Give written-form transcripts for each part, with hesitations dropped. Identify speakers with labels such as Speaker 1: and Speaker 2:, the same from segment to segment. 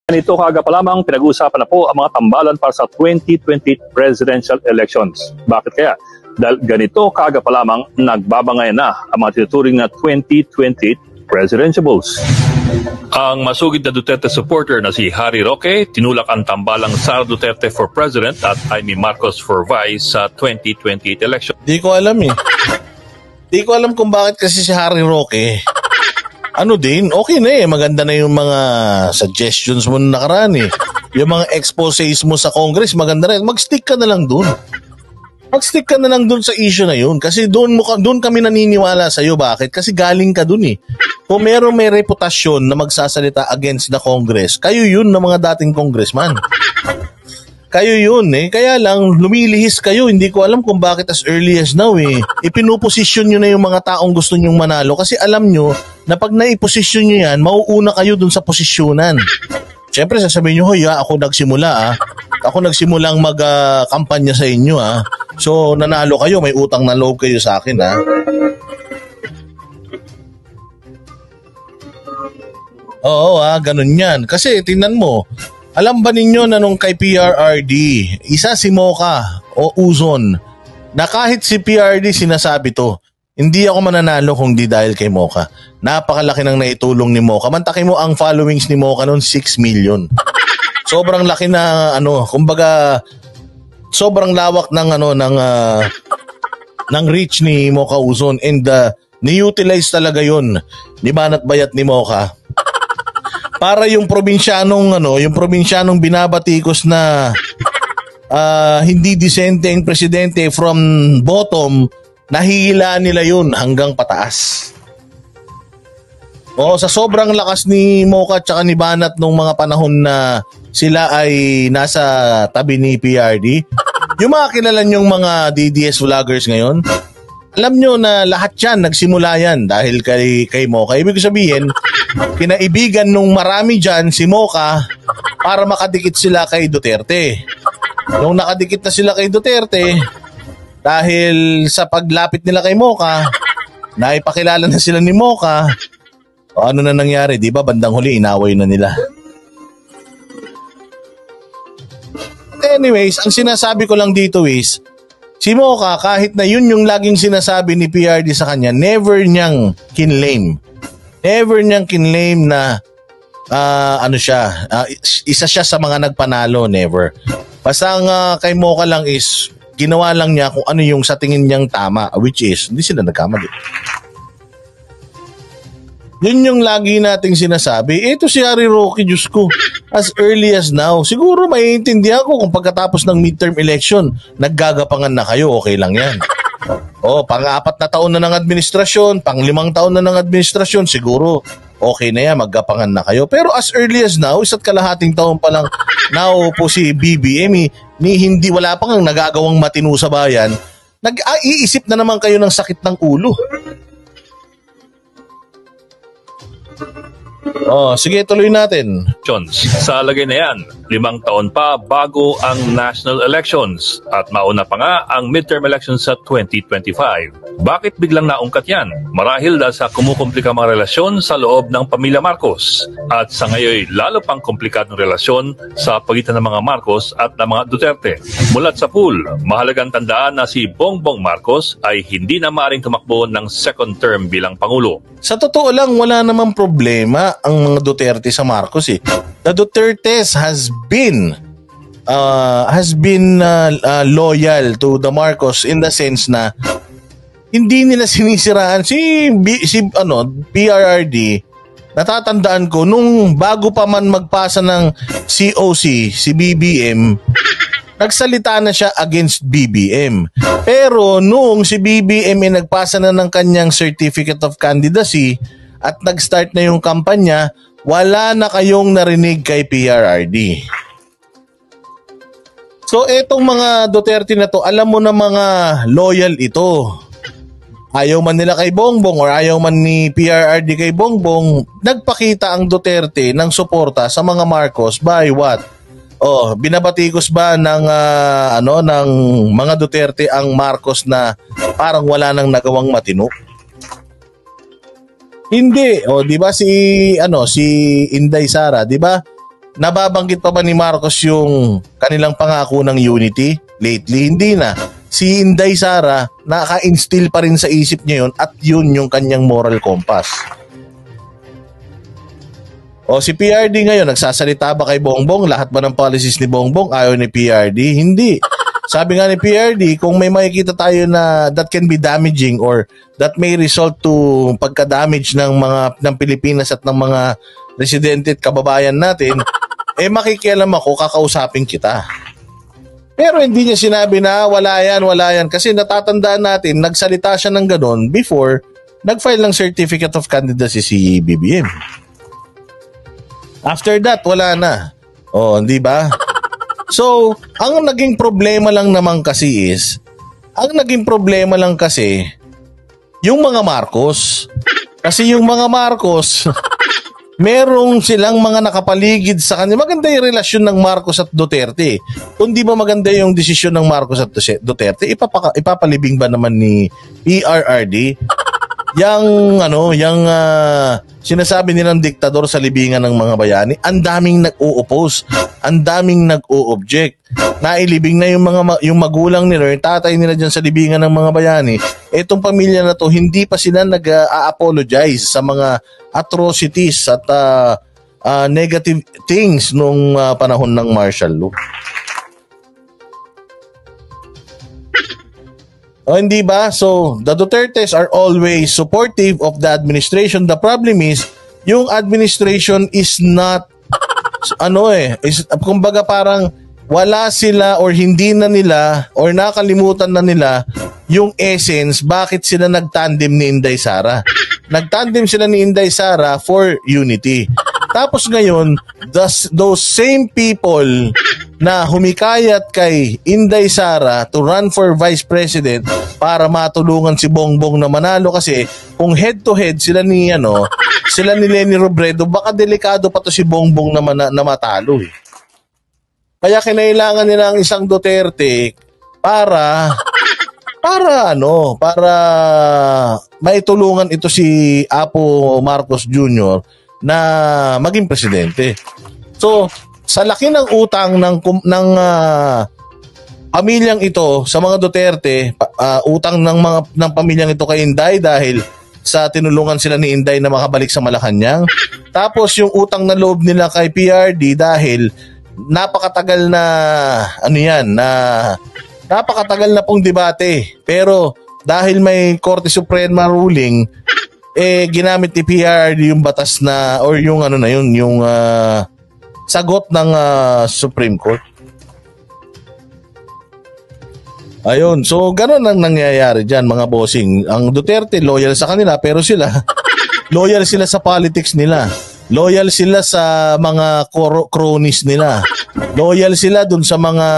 Speaker 1: Ganito kaga pa lamang pinag-uusapan na po ang mga tambalan para sa 2020 presidential elections. Bakit kaya? Dahil ganito kaga pa lamang nagbabangay na ang mga tinuturing na 2020 presidentiables. Ang masugid na Duterte supporter na si Harry Roque tinulak ang tambalang Sara Duterte for President at Amy Marcos for Vice sa 2028 election.
Speaker 2: Di ko alam eh. Di ko alam kung bakit kasi si Harry Roque. Ano din, okay na eh. Maganda na yung mga suggestions mo na nakaraan eh. Yung mga exposés mo sa Congress, maganda na. Mag-stick ka na lang dun. Mag-stick ka na lang dun sa issue na yun. Kasi dun kami naniniwala sa'yo. Bakit? Kasi galing ka dun eh. Kung may reputasyon na magsasalita against the Congress, kayo yun na mga dating congressman. Kayo yun eh. Kaya lang, lumilihis kayo. Hindi ko alam kung bakit as early as now eh. Ipinuposisyon nyo na yung mga taong gusto nyong manalo. Kasi alam nyo na pag naiposisyon nyo yan, mauuna kayo dun sa posisyonan. Siyempre, sasabihin nyo, hoy, ako nagsimula. Ako nagsimulang mag-kampanya sa inyo. So, nanalo kayo. May utang na loob kayo sa akin. Oo, ganun yan. Kasi, tingnan mo, alam ba ninyo na nung kay PRRD, isa si Mocha o Uzon, na kahit si PRRD sinasabi to, hindi ako mananalo kung di dahil kay Mocha. Napakalaki ng naitulong ni Mocha. Mantakin mo ang followings ni Mocha noon, 6 million. Sobrang laki na kumbaga sobrang lawak ng ng reach ni Mocha Uzon, and ni-utilize talaga 'yon ni Banat Bayat ni Mocha. Para yung probinsyanong binabatikos na hindi disente ang presidente from bottom, nahihila nila yun hanggang pataas. Sa sobrang lakas ni Mocha at saka ni Banat nung mga panahon na sila ay nasa tabi ni PRD, yung mga kilala yung mga DDS vloggers ngayon, alam nyo na lahat yan, nagsimula yan dahil kay Mocha. Ibig sabihin, kinaibigan nung marami dyan si Mocha para makadikit sila kay Duterte. Nung nakadikit na sila kay Duterte, dahil sa paglapit nila kay Mocha, naipakilala na sila ni Mocha, ano na nangyari, di ba? Bandang huli, inaway na nila. Anyways, ang sinasabi ko lang dito is, si Mocha, kahit na yun yung laging sinasabi ni PRD sa kanya, never niyang kinlame. Never niyang kinlame na isa siya sa mga nagpanalo, never. Basta ang kay Mocha lang is, ginawa lang niya kung ano yung sa tingin niyang tama, which is, hindi sila nagkamali. Yun yung lagi nating sinasabi. Ito si Harry Roque, Diyos ko, as early as now. Siguro maiintindihan ko kung pagkatapos ng midterm election, naggagapangan na kayo, okay lang yan. Pang-4 na taon na ng administrasyon, pang-5 taon na ng administrasyon, siguro okay na yan, maggapangan na kayo. Pero as early as now, 1.5 taon pa lang naupo si BBM, hindi wala pang nagagawang matino sa bayan, nag-iisip na naman kayo ng sakit ng ulo. Sige, tuloy natin.
Speaker 1: Sa lagay na yan, 5 taon pa bago ang national elections at mauna pa nga ang midterm elections sa 2025. Bakit biglang naungkat yan? Marahil dahil sa kumukomplika mga relasyon sa loob ng pamilya Marcos at sa ngayon lalo pang komplikadong relasyon sa pagitan ng mga Marcos at ng mga Duterte. Mulat sa pool, mahalagang tandaan na si Bongbong Marcos ay hindi na maaaring tumakbo ng second term bilang Pangulo.
Speaker 2: Sa totoo lang, wala namang problema ang mga Duterte sa Marcos eh. The Dutertes has been loyal to the Marcos in the sense na hindi nila sinisiraan si PRRD. Natatandaan ko nung bago pa man magpasa ng COC si BBM, nagsalita na siya against BBM. Pero noong si BBM ay nagpasa na ng kanyang certificate of candidacy at nag-start na yung kampanya, wala na kayong narinig kay PRRD. So etong mga Duterte na to, alam mo na mga loyal ito. Ayaw man nila kay Bongbong or ayaw man ni PRRD kay Bongbong, nagpakita ang Duterte ng suporta sa mga Marcos by what? Binabatikos ba ng mga Duterte ang Marcos na parang wala nang nagawang matino? Hindi. 'Di ba si Inday Sara, 'di ba? nababanggit pa ba ni Marcos yung kanilang pangako ng unity? Lately, hindi na. Si Inday Sara, naka-instill pa rin sa isip niya yun at yun yung kanyang moral compass. O si PRD ngayon, nagsasalita ba kay Bongbong? Lahat ba ng policies ni Bongbong ayaw ni PRD? Hindi. Sabi nga ni PRD, kung may makikita tayo na that can be damaging or that may result to pagka-damage ng Pilipinas at ng mga residente at kababayan natin, makikialam ako, kakausapin kita. Pero hindi niya sinabi na wala yan. Kasi natatandaan natin, nagsalita siya ng ganon before nag-file ng Certificate of Candidacy si BBM. After that, wala na. O, hindi ba? So, ang naging problema lang naman kasi yung mga Marcos. Kasi yung mga Marcos, merong silang mga nakapaligid sa kanila. Maganda yung relasyon ng Marcos at Duterte. Kung di ba maganda yung desisyon ng Marcos at Duterte, ipapalibing ba naman ni PRRD yung sinasabi nilang diktador sa libingan ng mga bayani? Ang daming nag-o-oppose, ang daming nag-o-object. Nailibing na yung magulang nila, yung tatay nila dyan sa libingan ng mga bayani. Etong pamilya na to, hindi pa sila nag-apologize sa mga atrocities at negative things nung panahon ng martial law. O hindi ba? So, the Dutertes are always supportive of the administration. The problem is, yung administration is not, kumbaga parang wala sila or hindi na nila or nakalimutan na nila yung essence bakit sila nagtandem ni Inday Sara. Nagtandem sila ni Inday Sara for unity. Tapos ngayon, those same people na humikayat kay Inday Sara to run for Vice President para matulungan si Bongbong na manalo, kasi kung head to head sila ni Leni Robredo, baka delikado pa to si Bongbong na matalo eh. Kaya kinailangan nila ang isang Duterte para maitulungan ito si Apo Marcos Jr. na maging presidente. So, sa laki ng utang ng pamilyang ito sa mga Duterte, utang ng pamilyang ito kay Inday dahil sa tinulungan sila ni Inday na makabalik sa Malacanang. Tapos yung utang na loob nila kay PRD dahil napakatagal na pong debate. Pero dahil may Korte Suprema ruling, ginamit ni PRD yung batas na or yung sagot ng Supreme Court. Ayun, so gano'n ang nangyayari dyan mga bossing. Ang Duterte loyal sa kanila, pero sila loyal sila sa politics nila. Loyal sila sa mga cronies nila. Loyal sila dun sa mga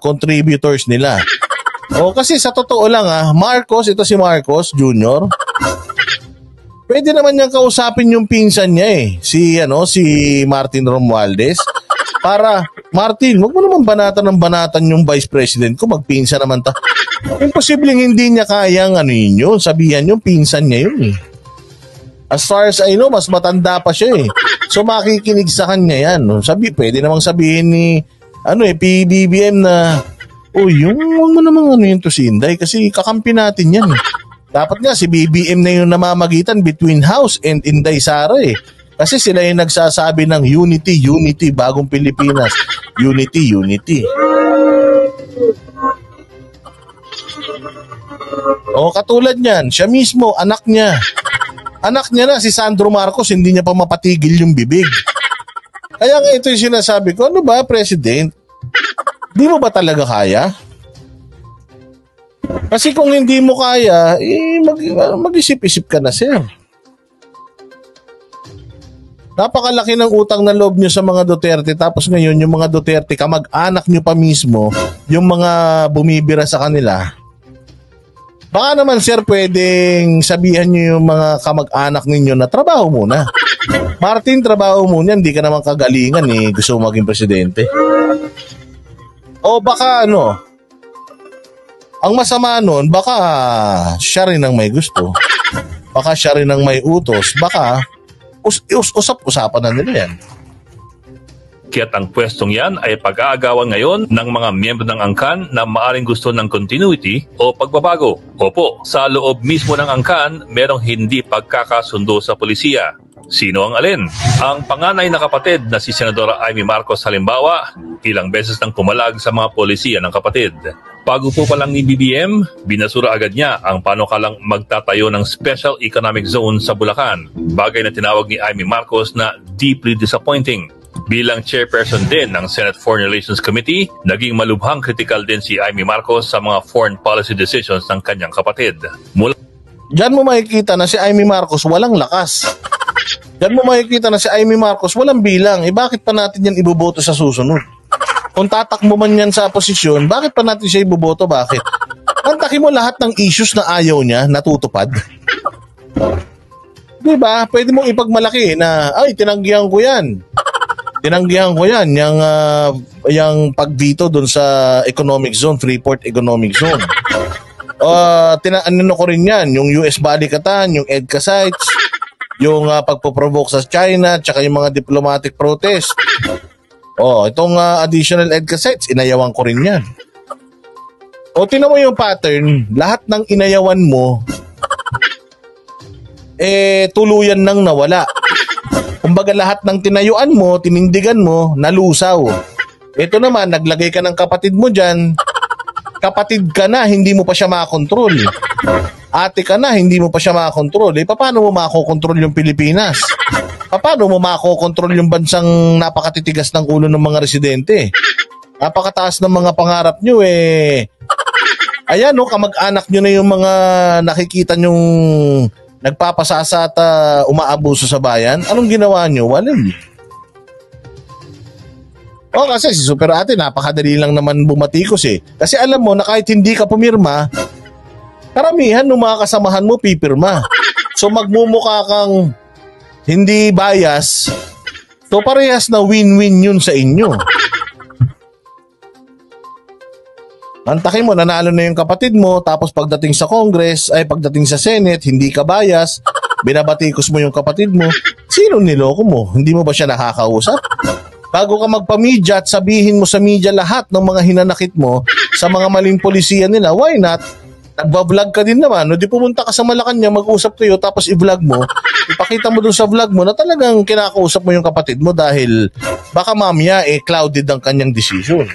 Speaker 2: contributors nila. O kasi sa totoo lang ito si Marcos Jr. Pwede naman niyang kausapin yung pinsan niya si Martin Romualdez. Para, Martin, wag mo naman banatan yung Vice President ko, magpinsan naman ta. Imposibleng hindi niya kayang sabihan yung pinsan niya yun eh. As far as I know, mas matanda pa siya eh. So makikinig sa kanya yan. Pwede namang sabihin ni PBBM na, wag mo namang yun to si Inday kasi kakampi natin yan eh. Dapat nga si BBM na yung namamagitan between House and Inday Sara eh. Kasi sila yung nagsasabi ng unity, bagong Pilipinas. Unity. O katulad niyan, siya mismo, anak niya na si Sandro Marcos, hindi niya pa mapatigil yung bibig. Kaya nga ito yung sinasabi ko, President? Di mo ba talaga kaya? Kasi kung hindi mo kaya, mag-isip-isip ka na, sir. Napakalaki ng utang na loob nyo sa mga Duterte, tapos ngayon yung mga Duterte, kamag-anak nyo pa mismo, yung mga bumibira sa kanila. Baka naman, sir, pwedeng sabihan nyo yung mga kamag-anak ninyo na trabaho muna. Martin, trabaho muna, hindi ka naman kagalingan gusto mo maging presidente. O baka ang masama nun, baka siya rin ang may gusto. Baka siya rin ang may utos. Baka usap-usapan na nila yan.
Speaker 1: Kaya't ang pwestong yan ay pag-aagawan ngayon ng mga miyembro ng angkan na maaring gusto ng continuity o pagbabago. Opo, sa loob mismo ng angkan, merong hindi pagkakasundo sa polisiya. Sino ang alin? Ang panganay na kapatid na si Senadora Amy Marcos halimbawa, ilang beses nang pumalag sa mga polisiya ng kapatid. Bago po pa lang ni BBM, binasura agad niya ang panukalang magtatayo ng Special Economic Zone sa Bulacan, bagay na tinawag ni Amy Marcos na deeply disappointing. Bilang chairperson din ng Senate Foreign Relations Committee, naging malubhang kritikal din si Amy Marcos sa mga foreign policy decisions ng kanyang kapatid.
Speaker 2: Diyan mo makikita na si Amy Marcos walang lakas. Diyan mo makikita na si Amy Marcos walang bilang. Bakit pa natin yan iboboto sa susunod? Kung tatakbo man yan sa posisyon, bakit pa natin siya iboboto? Bakit? Antakin mo lahat ng issues na ayaw niya natutupad. Diba? Pwede mong ipagmalaki na, ay, tinanggihan ko yan. Yung pag-veto dun sa economic zone, Freeport Economic Zone. Ano ko rin yan, yung US balikatan, yung EDCA sites, yung pagpoprovoke sa China, tsaka yung mga diplomatic protest. Itong additional EDCA sites, inayawan ko rin yan. Tinan mo yung pattern, lahat ng inayawan mo, tuluyan nang nawala. Kumbaga lahat ng tinayuan mo, tinindigan mo, nalusaw. Ito naman, naglagay ka ng kapatid mo dyan, kapatid ka na, hindi mo pa siya makakontrol. Ate ka na, hindi mo pa siya makakontrol. Paano mo makakontrol yung Pilipinas? Paano mo makakontrol yung bansang napakatitigas ng ulo ng mga residente? Napakataas ng mga pangarap nyo Ayan kamag-anak nyo na yung mga nakikita nyong nagpapasasa at umaabuso sa bayan. Anong ginawa nyo? Walang. Kasi si Super Ate, napakadali lang naman bumatikos Kasi alam mo na kahit hindi ka pumirma, karamihan ng mga kasamahan mo pipirma. So magmumukha kang hindi bias, so parehas na win-win yun sa inyo. Antakin mo, nanalo na yung kapatid mo, tapos pagdating sa Congress, pagdating sa Senate, hindi ka bias, binabatikos mo yung kapatid mo. Sino niloko mo? Hindi mo ba siya nakakausap? Bago ka magpa-media at sabihin mo sa media lahat ng mga hinanakit mo sa mga maling polisiya nila, why not? Nagba-vlog ka din naman. Di pumunta ka sa Malacanang, mag-usap kayo, tapos i-vlog mo. Ipakita mo dun sa vlog mo na talagang kinakausap mo yung kapatid mo dahil baka mamaya clouded ang kanyang decision.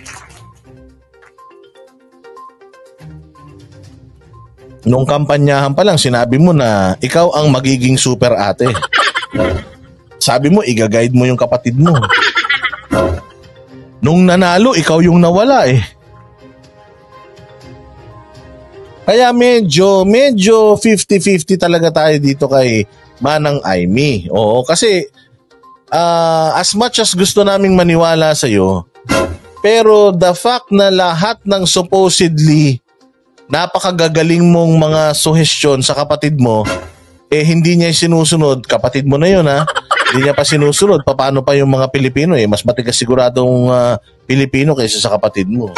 Speaker 2: Nung kampanyahan pa lang, sinabi mo na ikaw ang magiging Super Ate. Sabi mo, i-guide mo yung kapatid mo. Nung nanalo, ikaw yung nawala Kaya medyo 50-50 talaga tayo dito kay Manang Amy. Kasi as much as gusto naming maniwala sa'yo, pero the fact na lahat ng supposedly napakagagaling mong mga suhestyon sa kapatid mo, hindi niya sinusunod, kapatid mo na yun hindi niya pa sinusunod, paano pa yung mga Pilipino mas matigas siguradong Pilipino kaysa sa kapatid mo.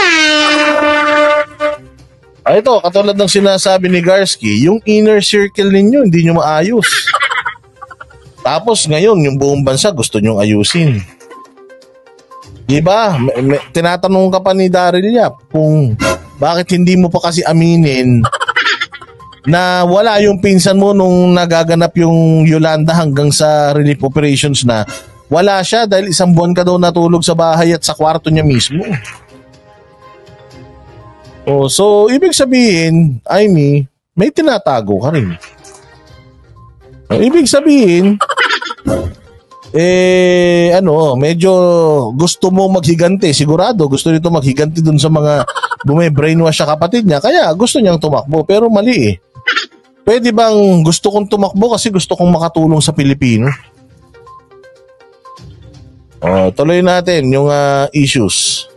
Speaker 2: Ito, katulad ng sinasabi ni Garsky, yung inner circle ninyo, hindi nyo maayos. Tapos ngayon, yung buong bansa gusto nyong ayusin. Diba? Tinatanong ka pa ni Daryl Yap kung bakit hindi mo pa kasi aminin na wala yung pinsan mo nung nagaganap yung Yolanda hanggang sa relief operations na wala siya dahil 1 buwan ka daw natulog sa bahay at sa kwarto niya mismo. So ibig sabihin, Amy, may tinatago ka rin. Ibig sabihin, medyo gusto mo maghiganti. Sigurado, gusto nito maghiganti dun sa mga bume-brainwash sa kapatid niya. Kaya gusto niyang tumakbo, pero mali Pwede bang gusto kong tumakbo kasi gusto kong makatulong sa Pilipino? Tuloy natin yung issues.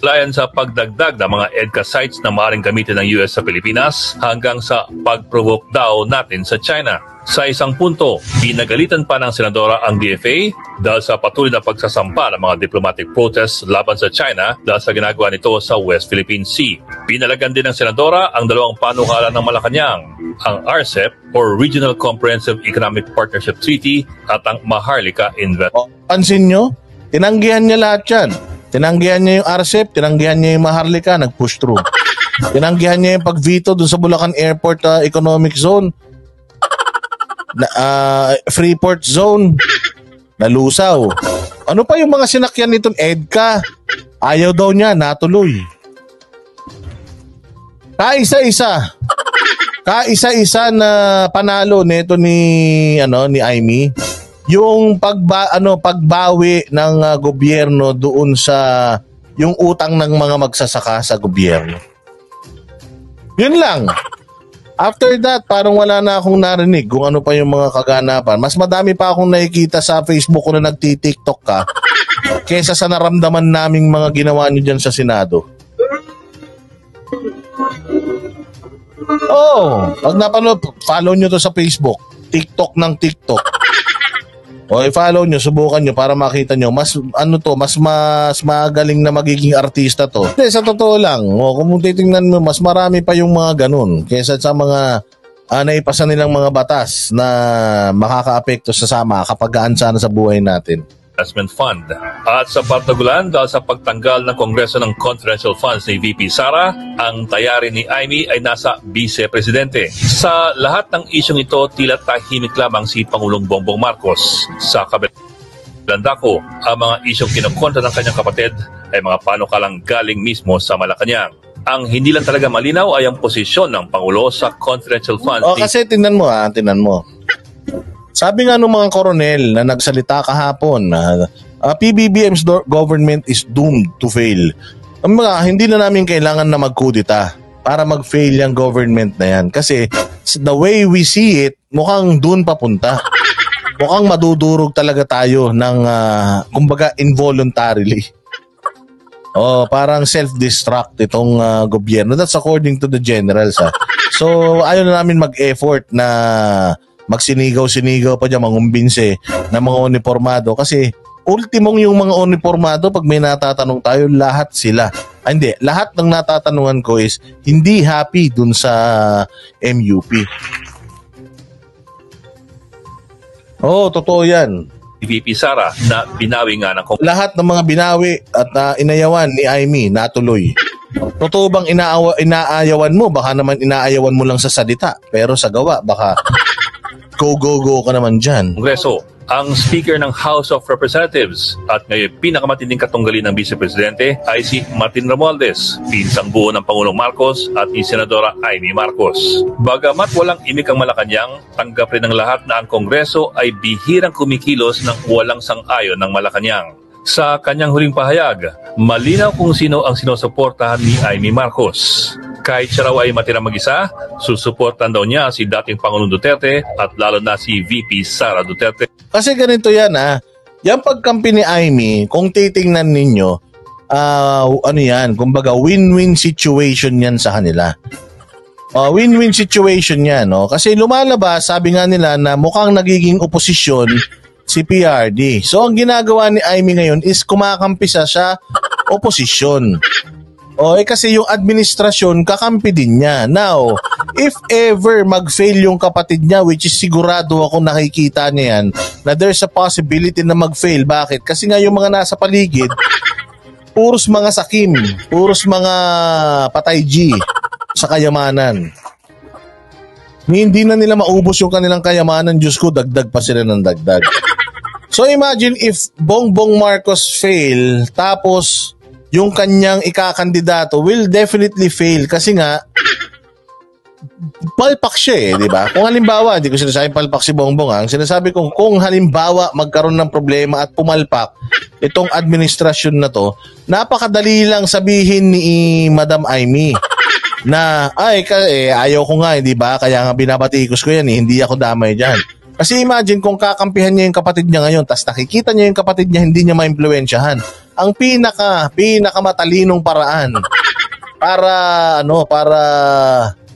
Speaker 1: Layan sa pagdagdag ng mga EDCA sites na maaaring gamitin ng US sa Pilipinas hanggang sa pag-provoke daw natin sa China. Sa isang punto, pinagalitan pa ng senadora ang DFA dahil sa patuloy na pagsasampa ng mga diplomatic protests laban sa China dahil sa ginagawa nito sa West Philippine Sea. Pinalagan din ng senadora ang dalawang panukalan ng Malacanang, ang RCEP or Regional Comprehensive Economic Partnership Treaty at ang Maharlika Investment.
Speaker 2: Pansin nyo, Tinanggihan niya lahat yan. Tinanggihan niya yung RCEP, tinanggihan niya yung Maharlika, nag-push through. Tinanggihan niya yung pag-veto dun sa Bulacan Airport Economic Zone. Freeport Zone. Nalusaw. Ano pa yung mga sinakyan nitong EDCA? Ayaw daw niya, natuloy. Kaisa-isa na panalo nito ni Aimee yung pagbawi ng gobyerno doon sa yung utang ng mga magsasaka sa gobyerno. Yun lang. After that, parang wala na akong narinig kung ano pa yung mga kaganapan. Mas madami pa akong nakikita sa Facebook ko na nagti-TikTok ka kesa sa naramdaman naming mga ginawa niyo dyan sa Senado. Pag napanood, follow nyo to sa Facebook. TikTok ng TikTok. O i-follow nyo, subukan nyo para makita nyo. Mas magaling na magiging artista to. Hindi, sa totoo lang. Kung titingnan mo, mas marami pa yung mga ganun kesa sa mga naipasa nilang mga batas na makaka-apekto sa kapag-aan sana sa buhay natin.
Speaker 1: Investment Fund. At sa Bartagulan, dahil sa pagtanggal ng Kongreso ng confidential funds ni VP Sara, ang tayari ni Aimee ay nasa Vice-Presidente. Sa lahat ng isyong ito, tila tahimik lamang si Pangulong Bongbong Marcos. Sa kabilang dako, ang mga isyong kinukontra ng kanyang kapatid ay mga panukalang galing mismo sa Malacanang. Ang hindi lang talaga malinaw ay ang posisyon ng Pangulo sa confidential funds.
Speaker 2: Kasi tingnan mo. Sabi nga ng mga koronel na nagsalita kahapon na PBBM's government is doomed to fail. Hindi na namin kailangan na magkudita para mag-fail yung government na yan. Kasi the way we see it, mukhang dun papunta. Mukhang madudurog talaga tayo ng, kumbaga, involuntarily. Parang self-destruct itong gobyerno. That's according to the generals. So, ayaw na namin mag-effort na magsinigaw-sinigaw pa dyan, mangumbinse ng mga uniformado. Kasi ultimong yung mga uniformado, pag may natatanong tayo, lahat sila. Lahat ng natatanungan ko is hindi happy dun sa MUP. Totoo yan.
Speaker 1: VP Sara na binawi nga ng
Speaker 2: lahat ng mga binawi at inayawan ni Aimee natuloy. Totoo bang inaayawan mo? Baka naman inaayawan mo lang sa salita. Pero sa gawa, baka go ka naman dyan.
Speaker 1: Kongreso, ang Speaker ng House of Representatives at ngayon pinakamatinding katunggali ng Vice Presidente ay si Martin Romualdez, pinsang buo ng Pangulong Marcos at ni Senadora Aimee Marcos. Bagamat walang imik ang Malacanang, tanggap rin ng lahat na ang Kongreso ay bihirang kumikilos ng walang sang-ayon ng Malacanang. Sa kanyang huling pahayag, malinaw kung sino ang sinusuportahan ni Aimee Marcos. Kahit siya raw ay matira mag-isa, susuportan daw niya si dating Pangulong Duterte at lalo na si VP Sara Duterte.
Speaker 2: Kasi ganito yan Yung pagkampi ni Aimee, kung titingnan ninyo, kumbaga win-win situation yan sa kanila. Win-win situation yan. Kasi lumalabas, sabi nga nila na mukhang nagiging oposisyon si PRD. So ang ginagawa ni Aimee ngayon is kumakampi sa oposisyon. Kasi yung administrasyon kakampi din niya. Now, if ever mag-fail yung kapatid niya, which is sigurado ako nakikita niya yan, na there's a possibility na mag-fail. Bakit? Kasi nga yung mga nasa paligid, puros mga sakim, puros mga patay G sa kayamanan. Hindi na nila maubos yung kanilang kayamanan, Diyos ko, dagdag pa sila ng dagdag. So imagine if Bongbong Marcos fail, tapos yung kanyang ikakandidato will definitely fail kasi nga palpak siya di ba? Kung halimbawa, hindi ko sinasabing palpak si Bongbong ang sinasabi kong kung halimbawa magkaroon ng problema at pumalpak itong administrasyon na to, napakadali lang sabihin ni Madam Aimee na ayaw ko nga, di ba? Kaya nga binabatikos ko yan hindi ako damay dyan. Kasi imagine kung kakampihan niya yung kapatid niya ngayon, tas nakikita niya yung kapatid niya, hindi niya maimpluwensyahan. Ang pinakamatalinong paraan para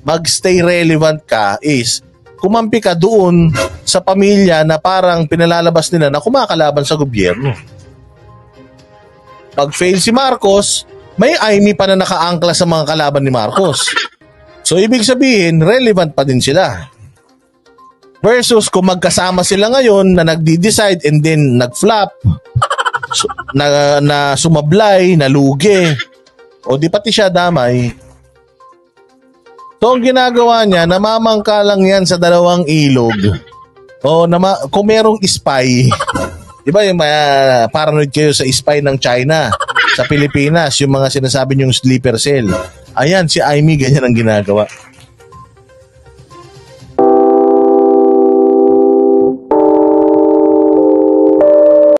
Speaker 2: magstay relevant ka is kumampi ka doon sa pamilya na parang pinalalabas nila na kumakalaban sa gobyerno. Pag fail si Marcos, may Aimee pa na nakaangkla sa mga kalaban ni Marcos. So ibig sabihin, relevant pa din sila. Versus kung magkasama sila ngayon na nagdi-decide and then nag-flop, na sumablay, nalugi. O di pati siya damay. So ang ginagawa niya, namamangka lang yan sa dalawang ilog. O kung merong spy, di ba yung paranoid kayo sa spy ng China, sa Pilipinas, yung mga sinasabi niyong sleeper cell. Ayan, si Aimee ganyan ang ginagawa.